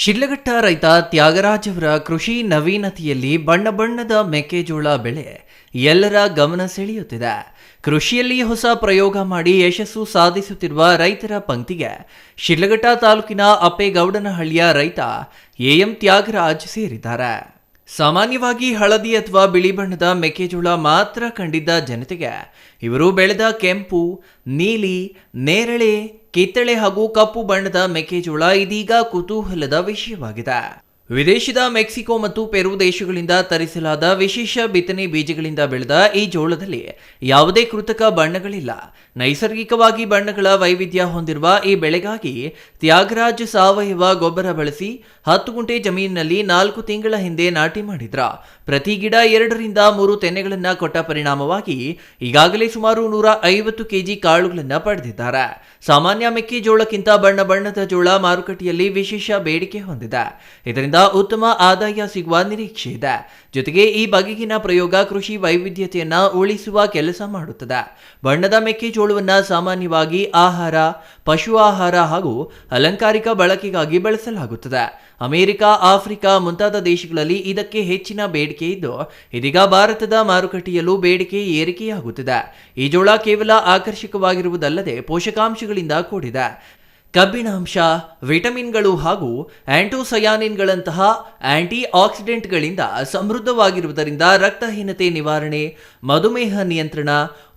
ಶಿಡ್ಲಘಟ್ಟ ರೈತ ತ್ಯಾಗರಾಜ್ ಅವರ ಕೃಷಿ ನವೀನತೆಯಲ್ಲಿ ಬಣ್ಣ ಬಣ್ಣದ ಮೆಕ್ಕೆಜೋಳ ಬೆಳೆ ಎಲ್ಲರ ಗಮನ ಸೆಳೆಯುತ್ತಿದೆ. ಕೃಷಿಯಲ್ಲಿ ಹೊಸ ಪ್ರಯೋಗ ಮಾಡಿ ಯಶಸ್ಸು ಸಾಧಿಸುತ್ತಿರುವ ರೈತರ ಪಂಕ್ತಿಗೆ ಶಿಡ್ಲಘಟ್ಟ ತಾಲೂಕಿನ ಅಪ್ಪೇಗೌಡನಹಳ್ಳಿಯ ರೈತ ಎಂ ತ್ಯಾಗರಾಜ್ ಸೇರಿದ್ದಾರೆ. ಸಾಮಾನ್ಯವಾಗಿ ಹಳದಿ ಅಥವಾ ಬಿಳಿ ಬಣ್ಣದ ಮೆಕ್ಕೆಜೋಳ ಮಾತ್ರ ಕಂಡಿದ್ದ ಜನತೆಗೆ ಇವರು ಬೆಳೆದ ಕೆಂಪು, ನೀಲಿ, ನೇರಳೆ, ಕಿತ್ತಳೆ ಹಾಗೂ ಕಪ್ಪು ಬಣ್ಣದ ಮೆಕ್ಕೆಜೋಳ ಇದೀಗ ಕುತೂಹಲದ ವಿಷಯವಾಗಿದೆ. ವಿದೇಶದ ಮೆಕ್ಸಿಕೋ ಮತ್ತು ಪೆರು ದೇಶಗಳಿಂದ ತರಿಸಲಾದ ವಿಶೇಷ ಬಿತ್ತನೆ ಬೀಜಗಳಿಂದ ಬೆಳೆದ ಈ ಜೋಳದಲ್ಲಿ ಯಾವುದೇ ಕೃತಕ ಬಣ್ಣಗಳಿಲ್ಲ. ನೈಸರ್ಗಿಕವಾಗಿ ಬಣ್ಣಗಳ ವೈವಿಧ್ಯ ಹೊಂದಿರುವ ಈ ಬೆಳೆಗಾಗಿ ತ್ಯಾಗರಾಜ್ ಸಾವಯವ ಗೊಬ್ಬರ ಬಳಸಿ 10 ಗುಂಟೆ ಜಮೀನಿನಲ್ಲಿ 4 ತಿಂಗಳ ಹಿಂದೆ ನಾಟಿ ಮಾಡಿದ್ರ. ಪ್ರತಿ ಗಿಡ 2 ರಿಂದ 3 ತೆನೆಗಳನ್ನು ಕೊಟ್ಟ ಪರಿಣಾಮವಾಗಿ ಈಗಾಗಲೇ ಸುಮಾರು 150 ಕೆಜಿ ಕಾಳುಗಳನ್ನು ಪಡೆದಿದ್ದಾರೆ. ಸಾಮಾನ್ಯ ಮೆಕ್ಕೆಜೋಳಕ್ಕಿಂತ ಬಣ್ಣ ಬಣ್ಣದ ಜೋಳ ಮಾರುಕಟ್ಟೆಯಲ್ಲಿ ವಿಶೇಷ ಬೇಡಿಕೆ ಹೊಂದಿದೆ. ಇದರಿಂದ ಉತ್ತಮ ಆದಾಯ ಸಿಗುವ ನಿರೀಕ್ಷೆ ಇದೆ. ಜೊತೆಗೆ ಈ ಬಗೆಗಿನ ಪ್ರಯೋಗ ಕೃಷಿ ವೈವಿಧ್ಯತೆಯನ್ನ ಉಳಿಸುವ ಕೆಲಸ ಮಾಡುತ್ತದೆ. ಬಣ್ಣದ ಮೆಕ್ಕೆಜೋಳವನ್ನ ಸಾಮಾನ್ಯವಾಗಿ ಆಹಾರ, ಪಶು ಆಹಾರ ಹಾಗೂ ಅಲಂಕಾರಿಕ ಬಳಕೆಗಾಗಿ ಬಳಸಲಾಗುತ್ತದೆ. ಅಮೆರಿಕ, ಆಫ್ರಿಕಾ ಮುಂತಾದ ದೇಶಗಳಲ್ಲಿ ಇದಕ್ಕೆ ಹೆಚ್ಚಿನ ಬೇಡಿಕೆ ಇದ್ದು ಇದೀಗ ಭಾರತದ ಮಾರುಕಟ್ಟೆಯಲ್ಲೂ ಬೇಡಿಕೆ ಏರಿಕೆಯಾಗುತ್ತಿದೆ. ಈ ಜೋಳ ಕೇವಲ ಆಕರ್ಷಕವಾಗಿರುವುದಲ್ಲದೆ ಪೋಷಕಾಂಶಗಳಿಂದ ಕೂಡಿದೆ. ಕಬ್ಬಿಣಾಂಶ, ವಿಟಮಿನ್ಗಳು ಹಾಗೂ ಆಂಟೋಸಯಾನಿನ್ಗಳಂತಹ ಆಂಟಿ ಆಕ್ಸಿಡೆಂಟ್ಗಳಿಂದ ಸಮೃದ್ಧವಾಗಿರುವುದರಿಂದ ರಕ್ತಹೀನತೆ ನಿವಾರಣೆ, ಮಧುಮೇಹ ನಿಯಂತ್ರಣ,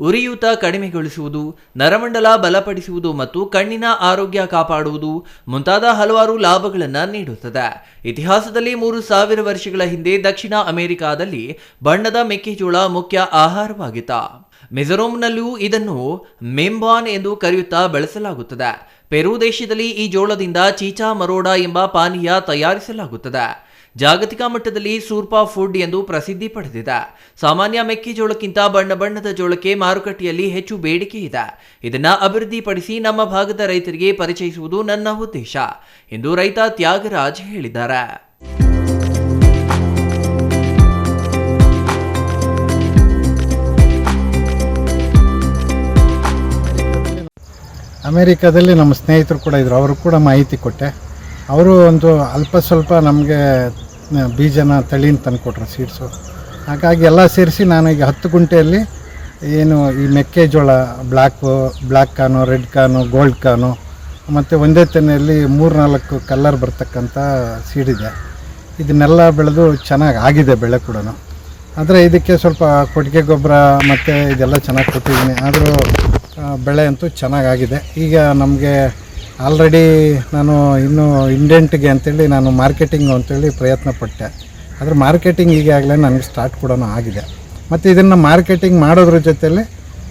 ಉರಿಯೂತ ಕಡಿಮೆಗೊಳಿಸುವುದು, ನರಮಂಡಲ ಬಲಪಡಿಸುವುದು ಮತ್ತು ಕಣ್ಣಿನ ಆರೋಗ್ಯ ಕಾಪಾಡುವುದು ಮುಂತಾದ ಹಲವಾರು ಲಾಭಗಳನ್ನು ನೀಡುತ್ತದೆ. ಇತಿಹಾಸದಲ್ಲಿ 3000 ವರ್ಷಗಳ ಹಿಂದೆ ದಕ್ಷಿಣ ಅಮೆರಿಕಾದಲ್ಲಿ ಬಣ್ಣದ ಮೆಕ್ಕೆಜೋಳ ಮುಖ್ಯ ಆಹಾರವಾಗಿತ್ತು. ಮಿಜೋರಂನಲ್ಲೂ ಇದನ್ನು ಮೆಂಬಾನ್ ಎಂದು ಕರೆಯುತ್ತಾ ಬಳಸಲಾಗುತ್ತದೆ. ಪೆರು ದೇಶದಲ್ಲಿ ಈ ಜೋಳದಿಂದ ಚೀಚಾ ಮರೋಡಾ ಎಂಬ ಪಾನೀಯ ತಯಾರಿಸಲಾಗುತ್ತದೆ. ಜಾಗತಿಕ ಮಟ್ಟದಲ್ಲಿ ಸೂಪರ್ ಫುಡ್ ಎಂದು ಪ್ರಸಿದ್ಧಿ ಪಡೆದಿದೆ. ಸಾಮಾನ್ಯ ಮೆಕ್ಕೆಜೋಳಕ್ಕಿಂತ ಬಣ್ಣ ಬಣ್ಣದ ಜೋಳಕ್ಕೆ ಮಾರುಕಟ್ಟೆಯಲ್ಲಿ ಹೆಚ್ಚು ಬೇಡಿಕೆ ಇದೆ. ಇದನ್ನು ಅಭಿವೃದ್ಧಿಪಡಿಸಿ ನಮ್ಮ ಭಾಗದ ರೈತರಿಗೆ ಪರಿಚಯಿಸುವುದು ನನ್ನ ಉದ್ದೇಶ ಎಂದು ರೈತ ತ್ಯಾಗರಾಜ್ ಹೇಳಿದ್ದಾರೆ. ಅಮೇರಿಕಾದಲ್ಲಿ ನಮ್ಮ ಸ್ನೇಹಿತರು ಕೂಡ ಇದ್ದರು, ಅವರು ಕೂಡ ಮಾಹಿತಿ ಕೊಟ್ಟೆ. ಅವರು ಒಂದು ಅಲ್ಪ ಸ್ವಲ್ಪ ನಮಗೆ ಬೀಜನ ತಳಿನ ತಂದುಕೊಟ್ರು, ಸೀಡ್ಸು. ಹಾಗಾಗಿ ಎಲ್ಲ ಸೇರಿಸಿ ನಾನು ಈಗ 10 ಗುಂಟೆಯಲ್ಲಿ ಏನು ಈ ಮೆಕ್ಕೆಜೋಳ ಬ್ಲ್ಯಾಕ್ ಕಾನು, ರೆಡ್ ಕಾನು, ಗೋಲ್ಡ್ ಕಾನು ಮತ್ತು ಒಂದೇ ತೆನೆಯಲ್ಲಿ 3-4 ಕಲ್ಲರ್ ಬರ್ತಕ್ಕಂಥ ಸೀಡಿದೆ. ಇದನ್ನೆಲ್ಲ ಬೆಳೆದು ಚೆನ್ನಾಗಿ ಆಗಿದೆ ಬೆಳೆ ಕೂಡ. ಆದರೆ ಇದಕ್ಕೆ ಸ್ವಲ್ಪ ಕೊಟ್ಟಿಗೆ ಗೊಬ್ಬರ ಮತ್ತು ಇದೆಲ್ಲ ಚೆನ್ನಾಗಿ ಕೊಟ್ಟಿದ್ದೀನಿ. ಆದರೂ ಬೆಳೆ ಅಂತೂ ಚೆನ್ನಾಗಾಗಿದೆ. ಈಗ ನಮಗೆ ಆಲ್ರೆಡಿ ನಾನು ಇನ್ನೂ ಇಂಡೆಂಟ್ಗೆ ಅಂತೇಳಿ ನಾನು ಮಾರ್ಕೆಟಿಂಗು ಅಂತೇಳಿ ಪ್ರಯತ್ನ ಪಟ್ಟೆ. ಆದರೆ ಮಾರ್ಕೆಟಿಂಗ್ ಈಗಾಗಲೇ ನನಗೆ ಸ್ಟಾರ್ಟ್ ಕೂಡ ಆಗಿದೆ. ಮತ್ತು ಇದನ್ನು ಮಾರ್ಕೆಟಿಂಗ್ ಮಾಡೋದ್ರ ಜೊತೆಯಲ್ಲಿ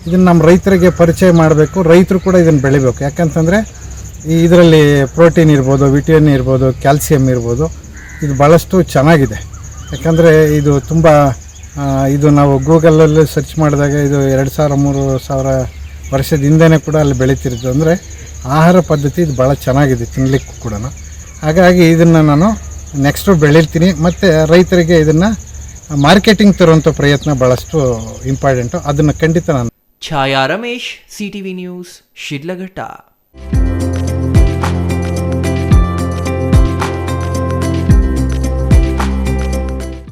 ಇದನ್ನು ನಮ್ಮ ರೈತರಿಗೆ ಪರಿಚಯ ಮಾಡಬೇಕು, ರೈತರು ಕೂಡ ಇದನ್ನು ಬೆಳಿಬೇಕು. ಯಾಕಂತಂದರೆ ಇದರಲ್ಲಿ ಪ್ರೋಟೀನ್ ಇರ್ಬೋದು, ವಿಟಮಿನ್ ಇರ್ಬೋದು, ಕ್ಯಾಲ್ಸಿಯಂ ಇರ್ಬೋದು, ಇದು ಭಾಳಷ್ಟು ಚೆನ್ನಾಗಿದೆ. ಯಾಕಂದರೆ ಇದು ತುಂಬ ಇದು ನಾವು ಗೂಗಲಲ್ಲಿ ಸರ್ಚ್ ಮಾಡಿದಾಗ ಇದು 2000-3000 ವರ್ಷದ ಹಿಂದೆನೇ ಕೂಡ ಅಲ್ಲಿ ಬೆಳೀತಿರೋದು. ಅಂದರೆ ಆಹಾರ ಪದ್ಧತಿ ಇದು ಭಾಳ ಚೆನ್ನಾಗಿದೆ ತಿನ್ನಲಿಕ್ಕೂ ಕೂಡ. ಹಾಗಾಗಿ ಇದನ್ನು ನಾನು ನೆಕ್ಸ್ಟು ಬೆಳೀತೀನಿ ಮತ್ತು ರೈತರಿಗೆ ಇದನ್ನು ಮಾರ್ಕೆಟಿಂಗ್ ತರುವಂಥ ಪ್ರಯತ್ನ ಭಾಳಷ್ಟು ಇಂಪಾರ್ಟೆಂಟು. ಅದನ್ನು ಖಂಡಿತ ನಾನು. ಛಾಯಾ ರಮೇಶ್, CTV ನ್ಯೂಸ್, ಶಿಡ್ಲಘಟ್ಟ.